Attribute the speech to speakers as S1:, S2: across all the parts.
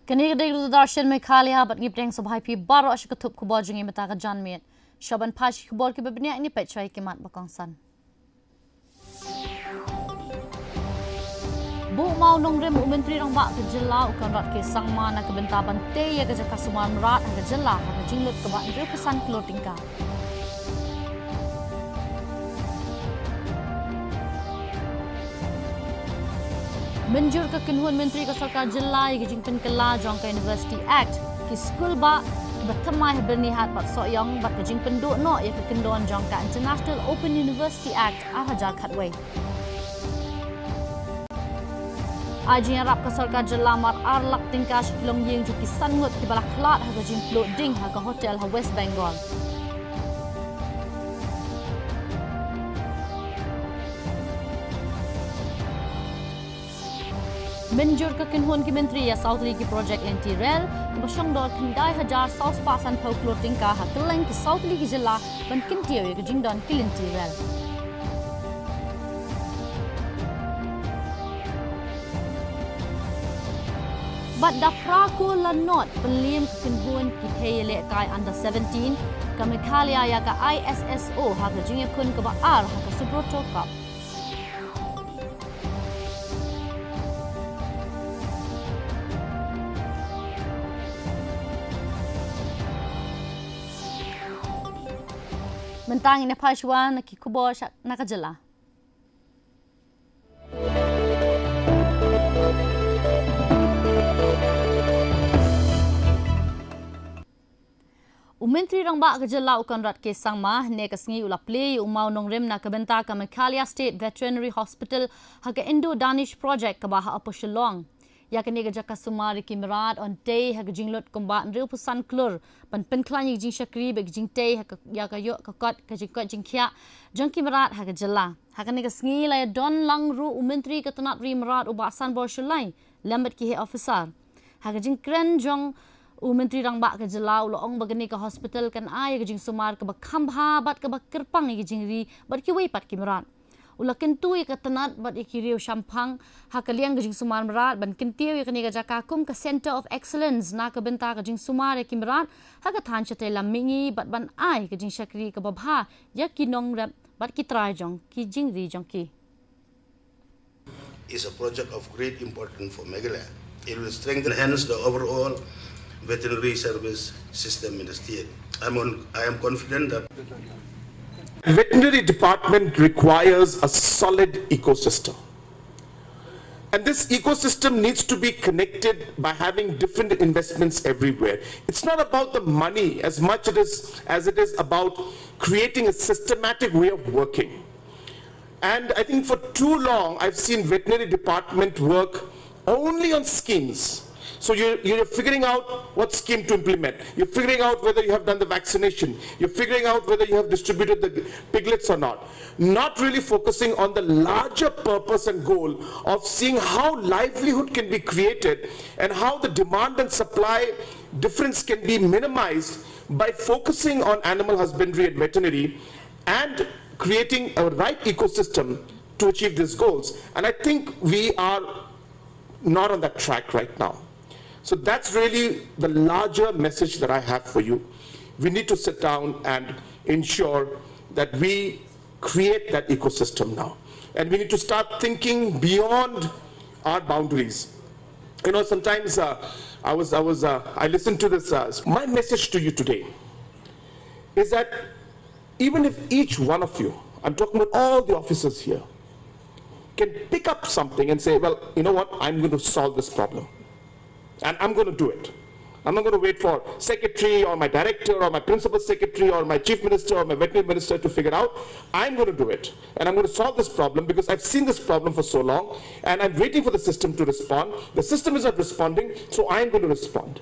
S1: Kini kedai darshan MEGHALAYA bat ngipdeng sabhai pi baro asy ketup kubor jengi mata ka janmet. Shaban pash kubor ke bebenia ini pecai kemat bakongsan. Bu mau nongrem menteri rang bak ke jela ukan rat ke sangma na ke bentaban te ya ke kasuman rat ke jela ke jinglut ke bak ndre pesan kilo tingka. Menjur ke kinhuan menteri ke sarkar jela ke jingpen kela jong ke University Act ki skul ba bertemai bernihat bat soyong bat ke jingpen do no ya ke kendon jong ke International Open University Act hajar khatway. Aji Arab ke sarkar jela mar arlak tingkah kilong yeng juki sangut ki balak klat ha ke jingplo ding ha ke hotel ha West Bengal. Menjur ke kinhuan ki menteri ya South League project NT Rail ke basyong dor kendai hajar South Pasan pau klor tingkah ha keleng ki South League jela ban kintiau ya ke jingdon kilinti rail. Bat da praku lanot pelim ke kinhuan ki thele kai under 17 ke MEGHALAYA ya ke ISSO ha ke jingya kun ke ba ar ha ke Subroto Cup. Mentang ini Pashwan ki kubor nakajela. Menteri rang bak kejela ukan rat ke sangma ne kesengi ulaple umau nongrem na kebenta ke MEGHALAYA State Veterinary Hospital ha ke Indo Danish project ke bah apa Shillong. Ya kini kerja kasumari kimerat on day ha jinglot kombat real pesan klur pan penklan jing syakri be jing tay ha ya ka yo ka kot ka jing khia jang kimerat ha jela ha kini kesengi la don lang ru menteri ke tenat ri merat ubasan bor shulai lambat ki officer ha jing kren jong menteri rang bak ke jela ulong bagani ke hospital kan ai ke jing sumar ke bakhambha bat ke bakirpang ke jing ri bat ki wei pat kimerat ulakin tu ke tenat bat ikiriu shampang ha kaliang gajing sumar merat ban kintiu ke ni jakakum ke Center of Excellence na ke benta gajing sumar ke merat ha ke than chate lamingi bat ban ai gajing syakri ke babha ya kinong rap bat ki try jong ki jing ri jong ki
S2: is a project of great importance for MEGHALAYA. It will strengthen and enhance the overall veterinary service system in the state. I am confident that
S3: the veterinary department requires a solid ecosystem. And this ecosystem needs to be connected by having different investments everywhere. It's not about the money as much as it is about creating a systematic way of working. And I think for too long, I've seen veterinary department work only on schemes. So you're figuring out what scheme to implement. You're figuring out whether you have done the vaccination. You're figuring out whether you have distributed the piglets or not. Not really focusing on the larger purpose and goal of seeing how livelihood can be created and how the demand and supply difference can be minimized by focusing on animal husbandry and veterinary and creating a right ecosystem to achieve these goals. And I think we are not on that track right now. So that's really the larger message that I have for you. We need to sit down and ensure that we create that ecosystem now. And we need to start thinking beyond our boundaries. You know, sometimes I listened to this. My message to you today is that even if each one of you, I'm talking about all the officers here, can pick up something and say, well, you know what, I'm going to solve this problem. And I'm going to do it. I'm not going to wait for secretary or my director or my principal secretary or my chief minister or my veterinary minister to figure out. I'm going to do it. And I'm going to solve this problem because I've seen this problem for so long and I'm waiting for the system to respond. The system is not responding, so I'm going to respond.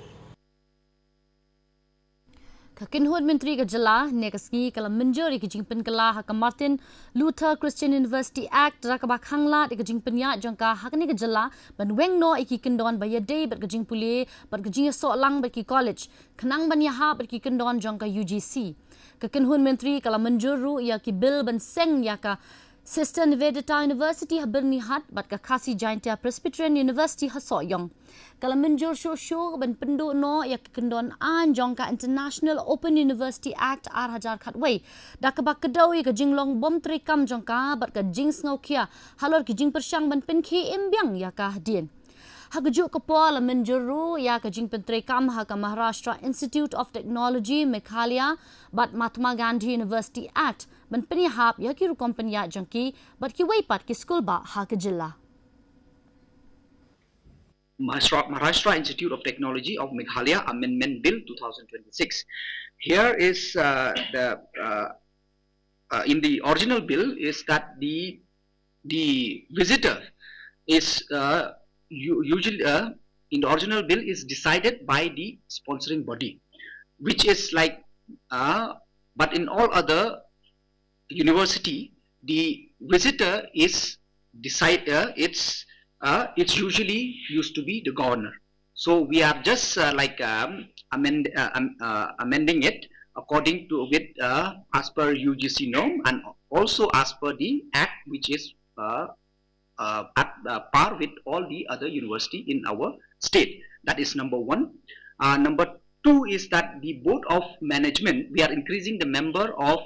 S1: Kakinhuan menteri ke jela ne kesengi kala menjuri ke jingpen kala ha Martin Luther Christian University Act ra ka bakhangla ke jingpen ya jangka ha ke jela ban weng no iki kendon ba yade bat ke jing puli bat ke jing so lang ba ki college khnang ban ya ha bat ki kendon jangka UGC. Kakinhuan menteri kala menjuru ya ki bill ban seng ya ka Sister Vedita University ha bernihat bat ka KHASI Jaintia Presbyterian University ha soyong. Kalau menjur show ban penduk no ya kendon anjong ka International Open University Act ar hajar khatway. Da ka bak kedau ya ka jinglong bom trikam jong ka bat ka jing snau kia halor ki jing persyang ban pen ki embyang ya ka dien. Ha kejuk kepala menjuru ya ke jing pentrekam ha ke Maharashtra Institute of Technology Meghalaya bat Mahatma Gandhi University Act ban penihap ya ki rukom penyak jangki bat ki weipat ki skul ba ha ke jilla.
S4: Maharashtra Institute of Technology of Meghalaya Amendment Bill 2026. Here is in the original bill is that the visitor is usually in the original bill is decided by the sponsoring body, which is like but in all other university the visitor is it's usually used to be the governor. So we are just amending it according to with as per UGC norm and also as per the act, which is at par with all the other university in our state. That is number one. Number two is that the board of management, we are increasing the member of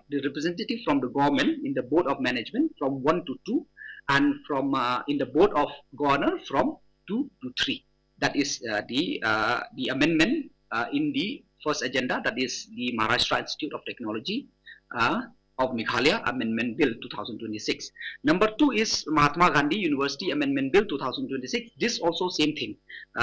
S4: the representative from the government in the board of management from 1 to 2 and from in the board of governor from 2 to 3. That is the amendment in the first agenda, that is the Maharashtra Institute of Technology of Meghalaya Amendment Bill 2026. Number two is Mahatma Gandhi University Amendment Bill 2026. This also same thing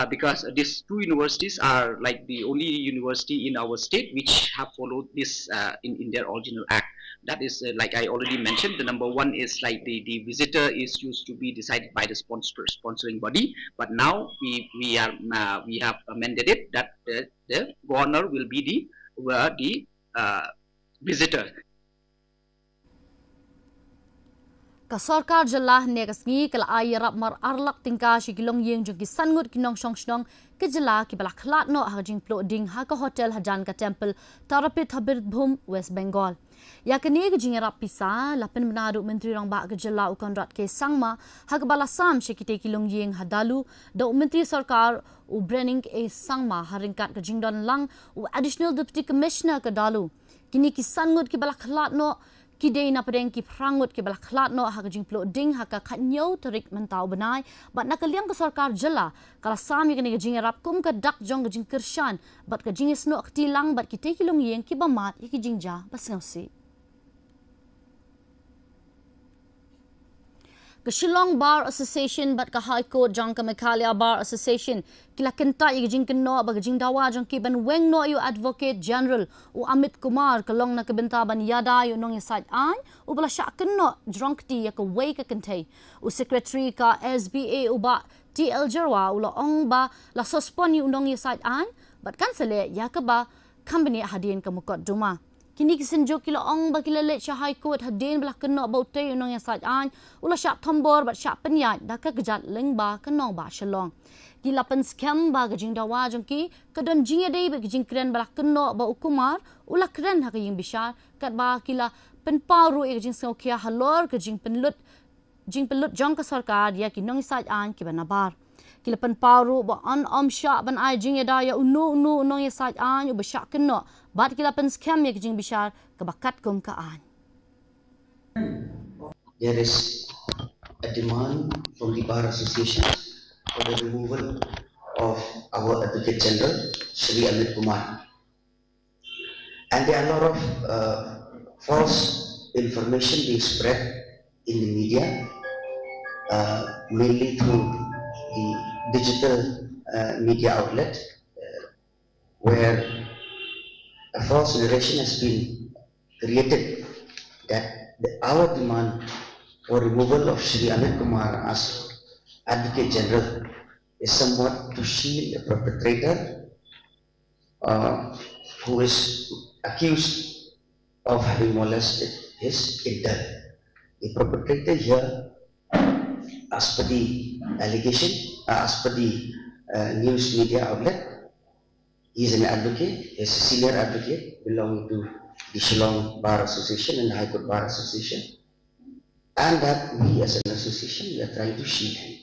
S4: because these two universities are like the only university in our state which have followed this in their original act. That is like I already mentioned, the number one is like the visitor is used to be decided by the sponsoring body, but now we have amended it that the governor will be the visitor.
S1: Ka sarkar jelah negasngi kala ayarap mar arlak tingka shigilong yeng jong ki sangut kinong shong ke jelah ki balak khlat no hajing plo ding ha ka hotel hajan ka temple tarapit habir bhum West Bengal. Ya kini ke jing rap pisa lapen menadu menteri rang ba ke jelah ukon rat ke sangma ha ka balasam shikite kilong yeng hadalu do menteri sarkar u brening e sangma haringkat ke jingdon lang u additional deputy commissioner ke dalu. Kini ki sangut ki balak khlat no kidei na padeng ki prangut ki balak khlat no ha jing plo ding ha ka khatnyau tarik mentau benai bat na kaliang ke sarkar jela kala sami kini jing rap kum ka dak jong jing kershan bat ka jing sno aktilang bat ki te kilong yeng ki bamat ki jingja basngsi ke Shillong Bar Association bat ka High Court jang ka Meghalaya Bar Association kila kenta i jing kenno ba jing dawa jang ki ban weng no yu Advocate General u Amit Kumar kalong na kebenta ban yada yu nong yasad an u bala syak kenno drunk ti ya ka wei ka kentei u secretary ka SBA u ba TL Jarwa u la ong ba la suspend yu nong yasad an bat kansele ya ka ba company hadien ka mukot duma. Kini kisenjo kila ong ba kila let sya High Court hadin belah kena ba utay unong yang sajaan ula syak tombor bat syak penyat dah ka gejat leng ba kenong ba syalong. Kila pen scam ba gejing dawa jengki kadon jing adai ba gejing keren belah kena ba ukumar ula keren ha kaying bisyar kat ba kila pen paru e gejing sengau kia halor gejing penlut jong ka sarkar dia kinong sajaan ki banabar. Kila pen paru ba om syak ban ai jing adai ya unu unong yang sajaan u ba syak kena bat kila pen scam ya kejing bisyar kebakat kum kaan.
S5: There is a demand from the Bar Association for the removal of our Advocate General, Shri Amit Kumar. And there are a lot of false information being spread in the media, mainly through the digital media outlet, where a false narration has been created that our demand for removal of Shri Amit Kumar as Advocate General is somewhat to shield a perpetrator who is accused of having molested his intern. The perpetrator here, as per the allegation, as per the news media outlet, he is an advocate, he is a senior advocate belonging to the Shillong Bar Association and the High Court Bar Association. and that we as an association, we are trying to shield him.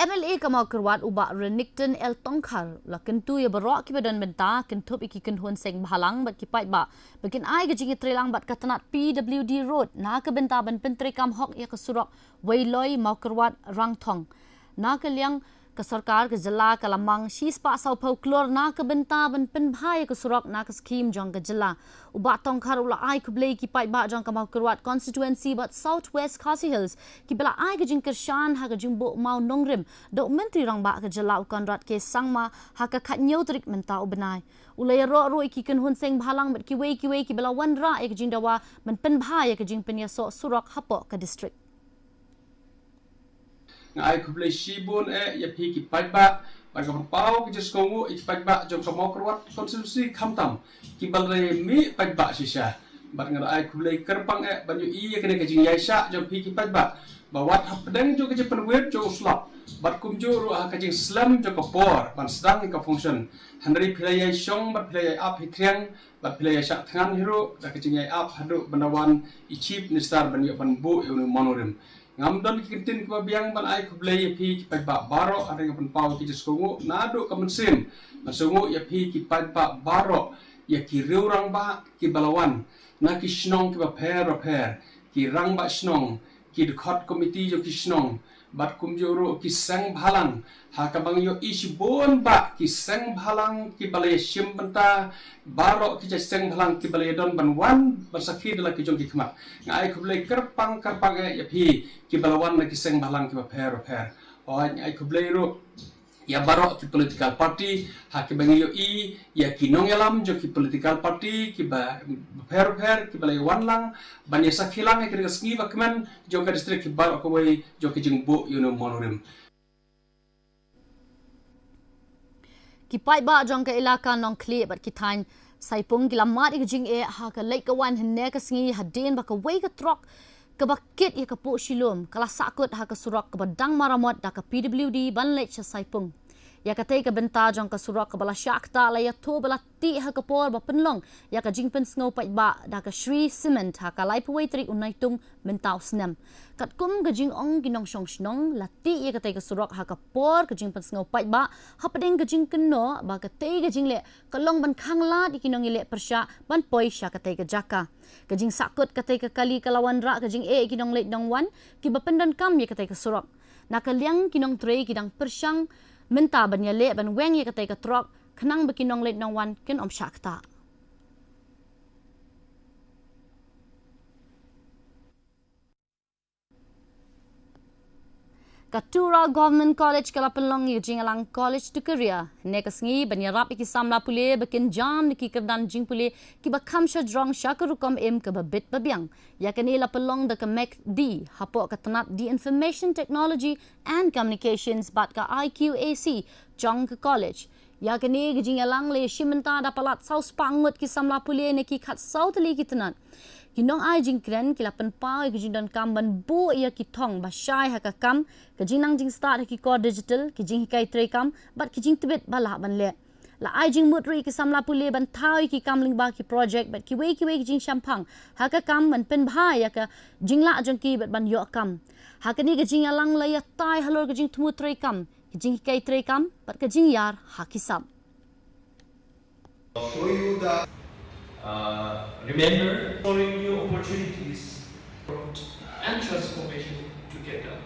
S1: MLA kamau kerwat ubak Renington El Tongkar la kentu ya berok ki badan benta kentup iki kenhun seng bahalang bat ki pai ba bakin ai gajing trelang bat katanat PWD road na ke benta ban pentri kam hok ya kesurok wailoi mau kerwat rang thong na ke liang ke sarkar ke jela ke lamang sis pa sau pau klor na ke benta ban pen bhai ke surok na ke skim jong ke jela ubak Tongkar ula ai ku blei ki pai ba jong kamau kerwat constituency but southwest KHASI hills ki bela ai gajing kershan ha gajing bo mau nongrim do menteri rang ba ke jela ukan rat ke sangma ha ka khat nyau trik menta ubenai ulai ro ro iki ken hun seng bhalang bet ki wei ki bela wan ra ek jing dawa ban pen bhai ke jing pen ya so surok hapo ke district
S6: ai ku blei shibun ya pi ki pajba ban ka pau ki jiskongu ik pajba jong ka mau kerwat konstitusi khamtam ki balre mi pajba sisa ban ngar ai ku blei kerpang ban yu iya kene ka jing yaisa jong pi ki pajba bawat hapdeng jo ka je penwet jo slap bat kum jo ru ha ka jing slam jo ka por ban sedang ka function handri pilai shong bat pilai ap hitriang bat pilai sak thangan hero da ka jing ap hadu banawan i chief minister ban yu ban bu yu monorim ngamdon kitin ko biang ban ai ko blei pi ki pa baro ada ngapan pau ki jiskongu nado ka mensim masungu ya pi ki pa baro ya ki riurang ba ki balawan na ki snong ki ba per ki rang ba snong ki de khot committee jo ki snong bat kum joro ki sang bhalang ha ka bang yo ish bon ba ki sang bhalang ki balai sim banta baro ki sang bhalang ki balai don ban wan basakhi dala ki jong ki khmat ngai ku blei kerpang ya pi ki balawan na ki sang bhalang ki ba per o ai ku blei ro ya baro ki political party ha ki bang yo I ya ki nong yalam jo ki political party ki ba per ki balai wan lang ban ya sakhilang ki resmi ba kmen jo ka district ki baro ko wei jo ki jing bu you know monorim
S1: ki pai ba jong ka ilaka nong kli bat ki thain saipung ki lamat ik jing ha ka lek ka wan hne ka sngi hadin ba ka wei ka trok ka bakit ya ka pu shilum kala sakut ha ka surok ka badang maramot da ka PWD ban lech saipung ya ka tei ka benta jong ka surok ka bala shakta la ya to bala ti ha ka por ba penlong ya ka jing pen sngo pai ba da ka Shri Cement ha ka lai puai tri unai tung mentau snem kat kum ka jing ong ginong shong shnong la ti ya ka tei ka surok ha ka por ka jing pen sngo pai ba ha padeng ka jing keno ba ka tei ka jing le ka long ban khang la di kinong ile persha ban poi sha ka tei ka jaka ka jing sakut ka tei ka kali kalawan ra ka jing kinong le dong wan ki ba pendan kam ya ka tei ka surok na ka liang kinong trei kidang persyang menta ban ya le ban weng ya ka tei ka trok khnang ba kinong le dong wan kin om shakta Katura Government College kalapelong yu jingalang college to career nekasngi banyarap iki samla pule bakin jam niki kerdan jing pule ki bakam sha drong shakurukom em ka babit babiang yakani lapelong da ka mek di hapo katanat di information technology and communications bat ka IQAC jong ka college yakani jingalang le shimenta da palat saus pangut ki samla pule neki khat sautali kitanat kinong ai jing kren kilapan pau ki jing don kam ban bu ya ki thong ba shai ha ka kam ka jing nang jing start ki core digital ki jing kai tre kam bat ki jing tibet bala ban le la ai jing mut ri ki samla pule ban thai ki kam ling ba ki project bat ki wei ki jing champang ha ka kam ban pen bha ya ka jing la jong ki bat ban yo kam ha ka ni ka jing alang la ya tai halor ka jing thmu tre kam ki jing kai tre kam bat ka jing yar ha ki sam
S7: show you the remember exploring new opportunities
S8: and transformation together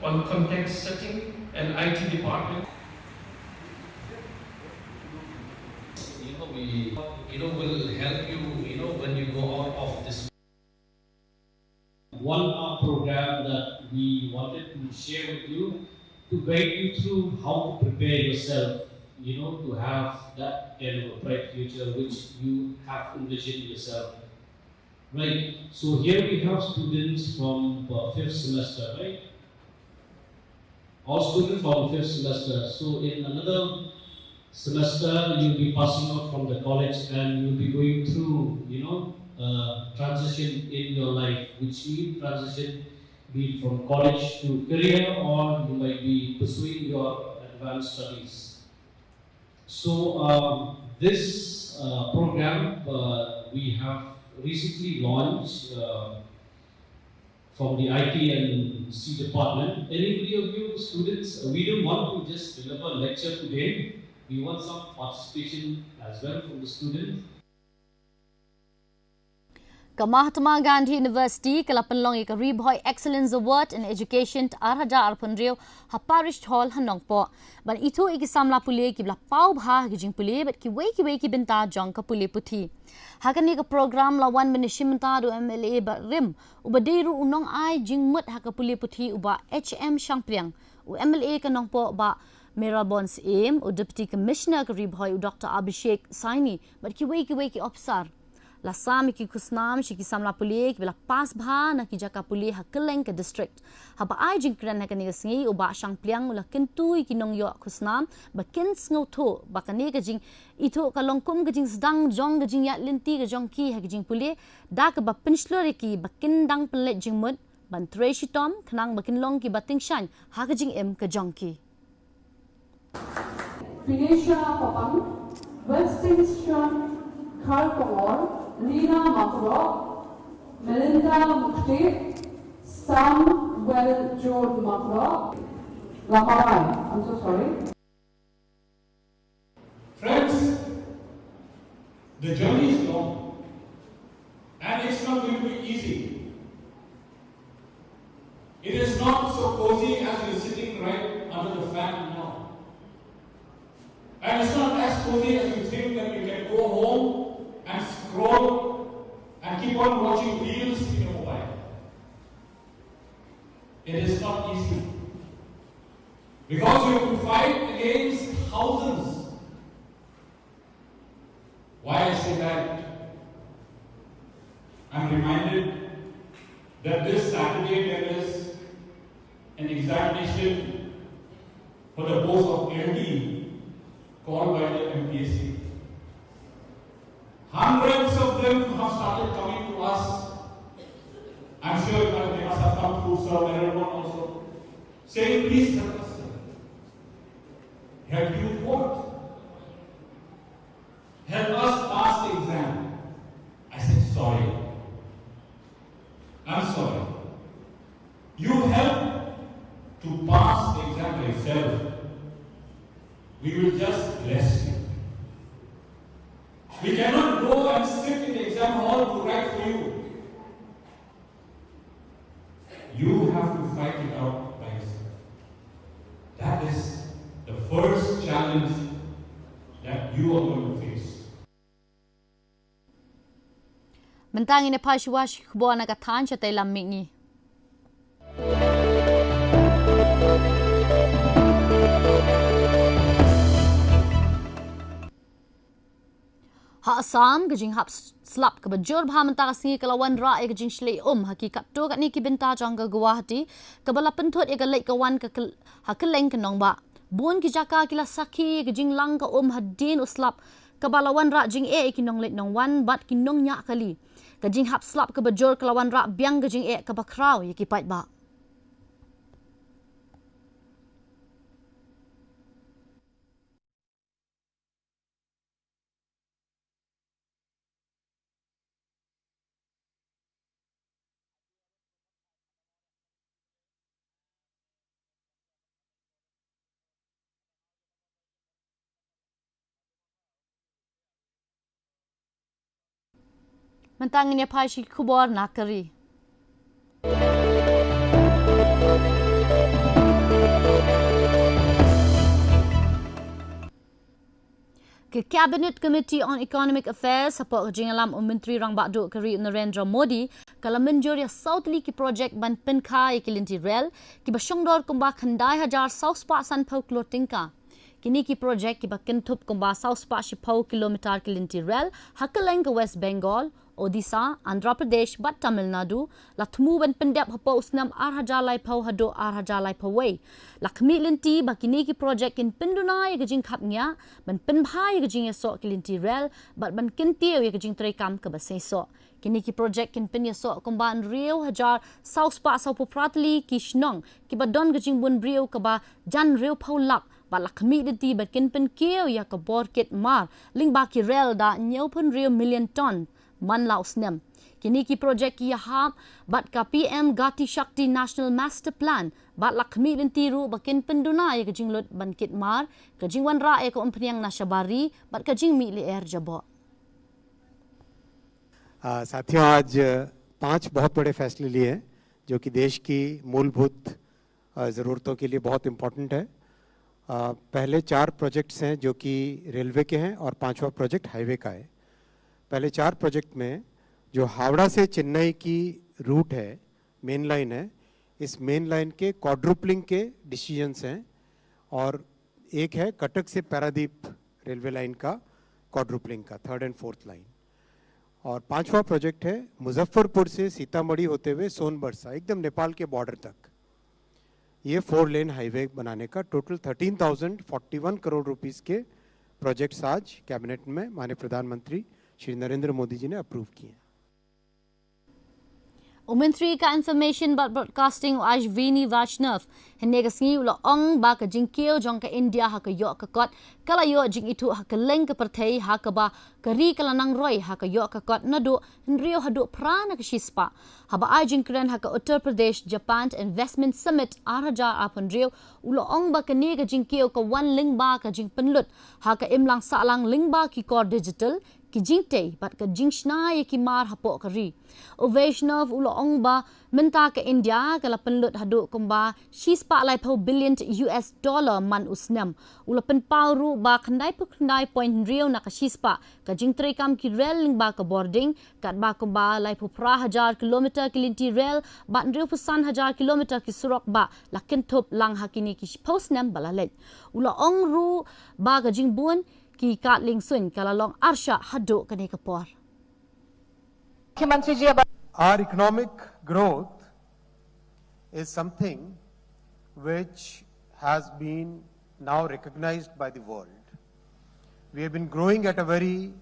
S8: on context setting and IT department.
S9: We will help you, when you go out of this. One program that we wanted to share with you to guide you through how to prepare yourself, to have that kind of a bright future which you have envisioned yourself. Right, so here we have students from the 5th semester, right? All students from 5th semester. So in another semester, you'll be passing out from the college and you'll be going through, transition in your life, which means transition be it from college to career, or you might be pursuing your advanced studies. So this program we have recently launched from the IT and C department. Anybody of you students, we don't want to just deliver a lecture today. We want some participation as well from the students.
S1: Mahatma Gandhi University kalapanlong ikarib hoy Excellence Award in Education arhaja arpanrio ha Parish Hall hanongpo. Ban itu ikisamla puli kibla pau bha gijing puli but ki wei ki benta jong ka puli puthi. Hakani ka program lawan menishimta do MLA ba rim ubadiru unong ai jingmut ha ka puli puthi uba HM Shangpriang u MLA kanongpo ba Mirabons aim u Deputy Commissioner karib hoy Dr. Abhishek Saini but ki wei ki officer Lasam ki kusnam shiki samla puli ki bila pas bha na ki jaka puli hakeleng ke district haba ai jingkran ha kani singi uba Shangpriang ula kentu ki nong yo kusnam ba ken sngo tho ba kani ka jing ito kalong kum ka jing sedang jong ka jing ya linti ka jong ki ha ki jing puli da ka ba pinslor ki ba kin dang pelet jing mud ban treshi tom khnang ba kin long ki bating shan ha ka jing em ka jong ki
S10: Pinesha Papang Westminster Kalkor Lina Makro, Melinda Mukti, Samuel George Makro, Lamarai. I'm so sorry.
S11: Friends, the journey is long and it's not going to be easy. It is not so cozy as you're sitting right under the fan now. And it's not as cozy as you think that you can go home and scroll and keep on watching reels in your mobile. It is not easy. Because you have to fight against thousands. Why I say that? I'm reminded that this Saturday there is an examination for the post of LD called by the MPSC. Hundreds of them have started coming to us. I'm sure they must have come through Sir Everyone also, saying, please help us. Help you what? Help us pass the exam. I said, sorry. I'm sorry. You help to pass the exam by yourself. We will just bless you. We cannot go and sit in the exam hall to write for you. You have to fight it out by yourself. That is the first challenge that you are going to face.
S1: Mentang ini paswash kubuan nakatan siya tayo lamingi. Ha Assam gajing hap slap ke bajur bha mentang singi kelawan ra e gajing shlei hakikat to kat ni ki benta jang ke Guwahati ke bala penthut e galai kawan ke hakeleng ke nong ba bun ki jaka kila sakhi gajing lang ka hadin uslap ke balawan ra jing e ki nong let nong wan bat ki nong nya kali gajing hap slap ke bajur kelawan ra biang gajing e ke bakrau ye ki pait ba Mentang ini pashi kubor nakari. Ke Cabinet Committee on Economic Affairs sapok jingalam Menteri Rang Bakduk Kari Narendra Modi kala menjur ya Southly ki projek ban penka ikilinti rel ki basyongdor kumba khandai hajar South Spa san pau klotingka. Kini ki projek ki bakin thup kumba South Spa shipau kilometer kilinti rel hakaleng ke West Bengal Odisha, Andhra Pradesh, but Tamil Nadu, Latmu ban pendep hapo usnam arhajalai pau hado arhajalai pawai. Lakmi linti bakini ki project kin pendunai gajing kapnya, ban penbhai gajing esok kilinti rel, but ban kintiyo ya gajing trekam ke basesok. Kini ki project kin penyesok kumban riau hajar South Spa saupo pratli ki shnong, ki badon gajing bun riau ke ba jan riau pau lap, ba lakmi linti bakin pen kio ya ke borkit mar, ling ba ki rel da nyau pun riau million ton. man lausnem. Kini ki projek ki yahap bat ka PM Gati Shakti National Master Plan bat lakmi lentiru bakin penduna ya kejing lut bankit mar kejing wan ra ya ko umpriang nasyabari bat kejing mi li air jabo.
S12: साथियों आज 5 बहुत बड़े फैसले लिए हैं जो कि देश की मूलभूत ज़रूरतों के लिए बहुत इम्पोर्टेंट है। पहले 4 प्रोजेक्ट्स हैं जो कि रेलवे के हैं और 5वां प्रोजेक्ट हाईवे का है। पहले 4 प्रोजेक्ट में जो हावड़ा से चेन्नई की रूट है, मेन लाइन है, इस मेन लाइन के क्वाड्रुपलिंग के डिसीजंस हैं और एक है कटक से पारादीप रेलवे लाइन का क्वाड्रुपलिंग का 3rd and 4th लाइन। और 5वां प्रोजेक्ट है मुजफ्फरपुर से सीतामढ़ी होते हुए सोनबरसा एकदम नेपाल के बॉर्डर तक, ये 4 लेन हाईवे बनाने का टोटल 13,041 करोड़ रुपीस के प्रोजेक्ट्स आज कैबिनेट में माननीय प्रधानमंत्री श्री नरेंद्र मोदी जी ने अप्रूव किए।
S1: Menteri ka Information but Broadcasting Ashvini Vaishnav henega singi ula ong ba ka jingkio jong ka India ha ka yo ka kot kala yo jing itu ha ka leng ka partai ha ka ba kari kala nang roi ha ka yo ka kot nadu nrio hadu prana ka shispa ha ba ai jingkren ha ka Uttar Pradesh Japan Investment Summit araja apon rio ula ong ba ka nega jingkio ka wan ling ba ka jing penlut ha ka imlang salang ling ba ki kor digital ki jingte bat ka jingsna ye ki mar hapo kari Vaishnav ulo ong ba menta ka India kala penlut hadu kumba shispa lai po billion US dollar man usnam ulo pen pauru ba khandai pukhandai point rio na ka shispa ka jingtre kam ki rail ling ba ka boarding kat ba kumba lai po pra 1000 kilometer kilinti rail ba rio pusan 1000 kilometer ki surok ba lakin thop lang hakini ki posnam balalej ulo ong ru ba ka jingbun ki kat ling sun kala long arsha hadu kani kapor.
S12: Our economic growth is something which has been now recognized by the world. We have been growing at a very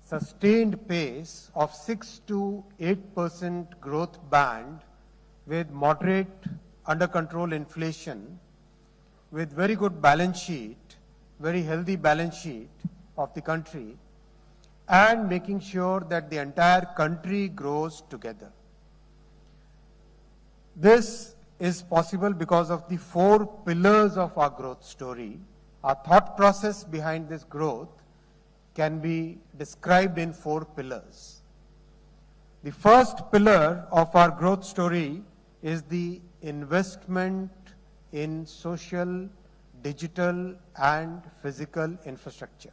S12: sustained pace of 6 to 8% growth band with moderate under control inflation, with very good balance sheet, very healthy balance sheet of the country, and making sure that the entire country grows together. This is possible because of the 4 pillars of our growth story. Our thought process behind this growth can be described in 4 pillars. The first pillar of our growth story is the investment in social, digital and physical infrastructure.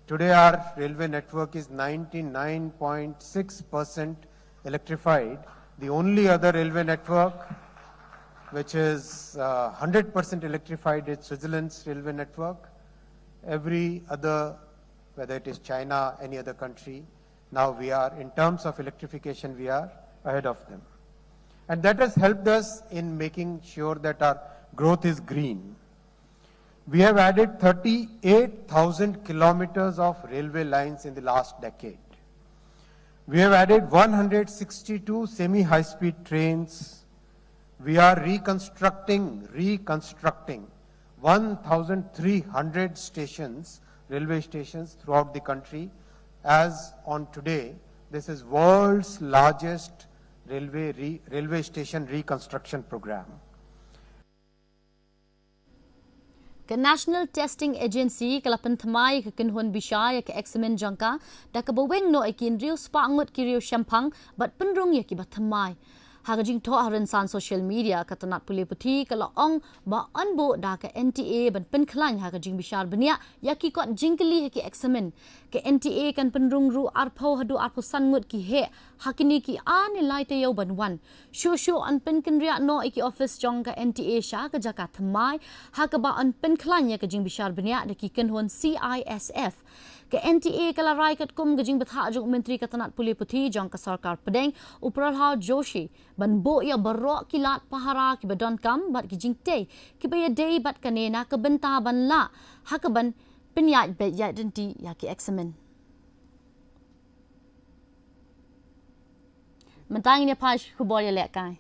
S12: Today our railway network is 99.6% electrified. The only other railway network which is 100% electrified is Switzerland's railway network. Every other, whether it is China, any other country, now we are, in terms of electrification, we are ahead of them. And that has helped us in making sure that our growth is green. We have added 38,000 kilometers of railway lines in the last decade. We have added 162 semi-high-speed trains. We are reconstructing 1,300 stations, railway stations throughout the country. As on today, this is world's largest railway station reconstruction program.
S1: Ke National Testing Agency kalapan thamai ke kinhun bisaya ke examen jangka da ke baweng no ikin riu spangut ki riu shampang bat penrung ya ki bat thamai hagajing to haransan social media katanat puli puthi kala ong ba anbo da ke NTA ban penklan hagajing bishar benia ya ki kot jingkeli ki examen ke NTA kan penrung ru arpho hadu arpho sangut ki he hakini ki an lai te yo ban wan shu an penken ria no iki office jong ka NTA sha ka jaka thamai hakaba an penklan ya ke jing bishar benia da ki kenhon CISF ke NTA kala rai kat kum gajing batha jong menteri katanat puli puthi jong ka sarkar pedeng upralha Joshi ban bo ya barok kilat pahara ki badon kam bat ki jingte ki baya day bat kanena ke benta ban la hakaban penyat bet ya denti ya ki examen mentang ini pas ku boleh lek kai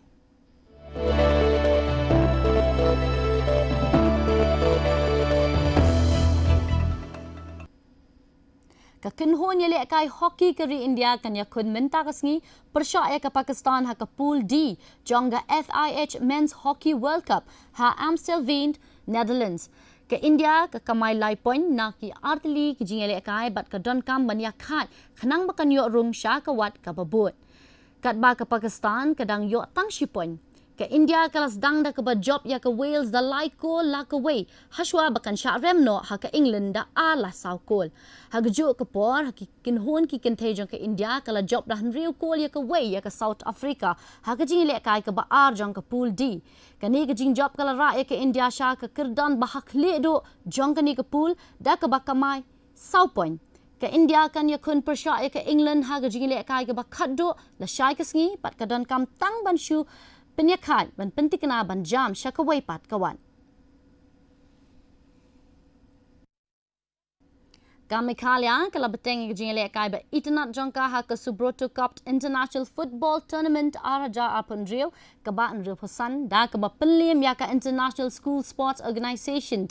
S1: ka kinhon yele kai hockey keri India kan yakun menta kasngi persya ke Pakistan ha ka pool D jonga FIH Men's Hockey World Cup ha Amstelveen Netherlands ke India ke kamai lai point na ki artli ki jingele kai bat ka don kam ban yakhat khnang bakan yo rung sha ka wat ka babut kat ba ke Pakistan kadang yo tang shi point ke India kalas dang da ke ba job ya ke Wales da lai ko la ke way haswa bakan sha remno ha ke England da ala sau kol ha gju ke por ha ki kin hon ki kin jong ke India kala job da riu kol ya ke way ya ke South Africa ha ke jing le kai ke ba ar jong ke pool D ke ni ke jing job kala ra ya ke India sha ke kirdan ba hak le do jong ke ni ke pool da ke ba kamai sau point ke India kan yakun persya ya ke England ha ke jing le kai ke ba khat do la shai ke sngi pat ka don kam tang ban shu penyakai ban pentikna ban jam syakawai pat kawan. Meghalaya kala beteng ke jingale kai ba itnat jongka ha ke Subroto Cup International Football Tournament araja apun rio ke ba nrio pesan da ke ba penlim ya ka International School Sports Organisation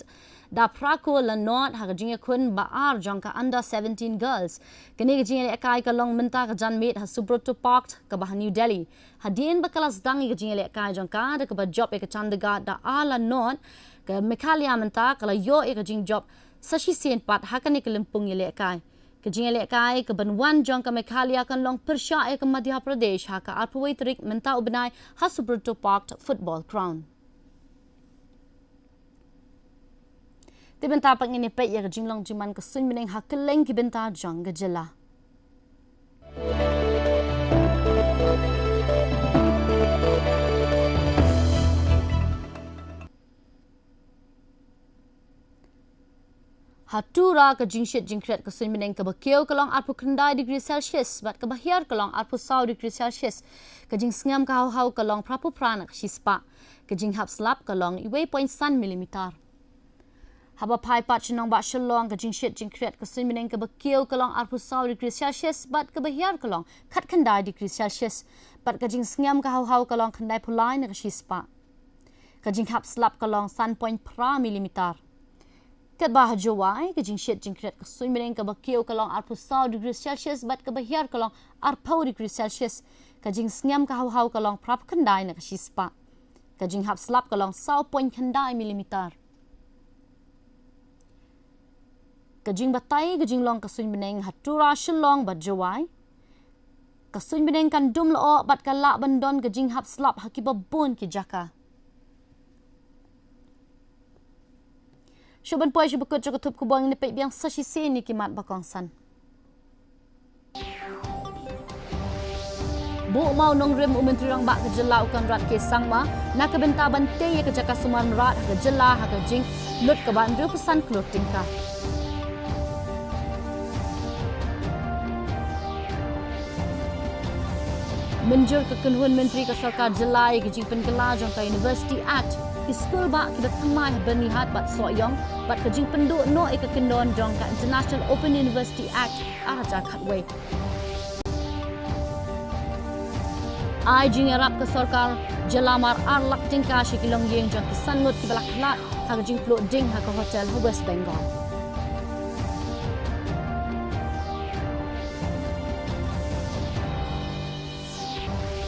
S1: da prako la not ha ke jinga kun ba ar jongka under 17 girls kini ke jingale kai ka long menta ke jan meet ha Subroto Park ke ba New Delhi hadien ba kelas dang ke jingale kai jongka da ke ba job ke Chandigarh da ala not ke Meghalaya menta kala yo ke jing job sashi sen pat hakane ke lempung yele kai ke jingale kai ke banwan jong ka Meghalaya kan long persya ke Madhya Pradesh ha ka arpwai trik menta ubnai ha Subroto Park football ground ti benta pang ini pe ya ke jinglong jiman ke sun meneng ha keleng ki benta jong ke jela Hatura ke jingshit jingkret ke sun meneng ke bakio kelong arpu kendai degree Celsius bat ke bahiar kelong arpu 100 degree Celsius ke jing sngam ka hau kelong prapu pranak shispa ke jing hap slap kelong iwe point san milimeter haba pai pat chinong ba shalong ke jingshit jingkret ke sun meneng ke bakio kelong arpu 100 degree Celsius bat ke bahiar kelong khat kendai degree Celsius bat ke jing sngam ka hau kelong kendai pulai nak shispa ke jing hap slap kelong san point pra milimeter ket bah jawai ke jingshit jingkret ke sun meneng ke bakio kelong arpu 100 degree Celsius bat ke bahiar kelong arpu degree Celsius ke jing sngam ka hau kelong prap kendai nak shispa ke jing hap slap kelong 100 point kendai milimeter ke jing batai ke jing long ke sun meneng hatura shalong bat jawai ke sun meneng kan dum lo bat ka la bandon ke jing hap slap hakiba bon ki jaka Shuban poy shubukut cukup kubang ni pek biang sashi seni kimat bakongsan. Bu mau nong rem menteri rang bak kejela ukan rat ke sangma nak kebenta bante ye kejaka sumar merat kejela ha kejing lut ke ban riu pesan clothing ka. Menjur ke kenhun menteri ke sarkar jelai kejing penkela jong ka University Act School ba kita temai bernihat bat soyong bat kejing penduk no ke kendon jong ka International Open University Act araja khatway ai jing arab ke sarkar jelamar arlak tingka shikilong yeng jong ke sanmut ki balak lat ha kejing plot ding ha ke hotel West Bengal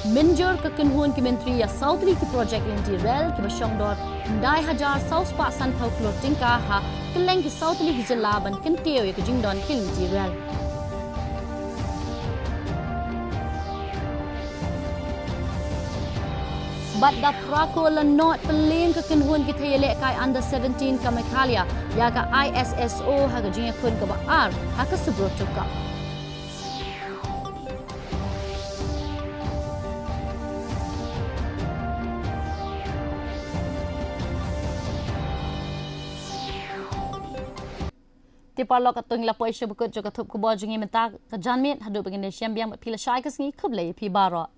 S1: Menjur ke kenhuan ke menteri ya Sautri ke projek Linti Rel ke basyongdor ndai hajar saus pak san pau clothing ka ha keleng ke Sautri ke jelaban kentio ya ke jingdon ke Linti Rel Bat da prako la not peleng ke kenhuan ke thayele kai under 17 ka Meghalaya ya ka ISSO ha ke jingya kun ke ba ar ha ke Subroto Cup Tipalok atung la poisha bukut jo kathup ko bojingi menta ka janmit hadu begin siam biang pila shai kasngi khuble pi baro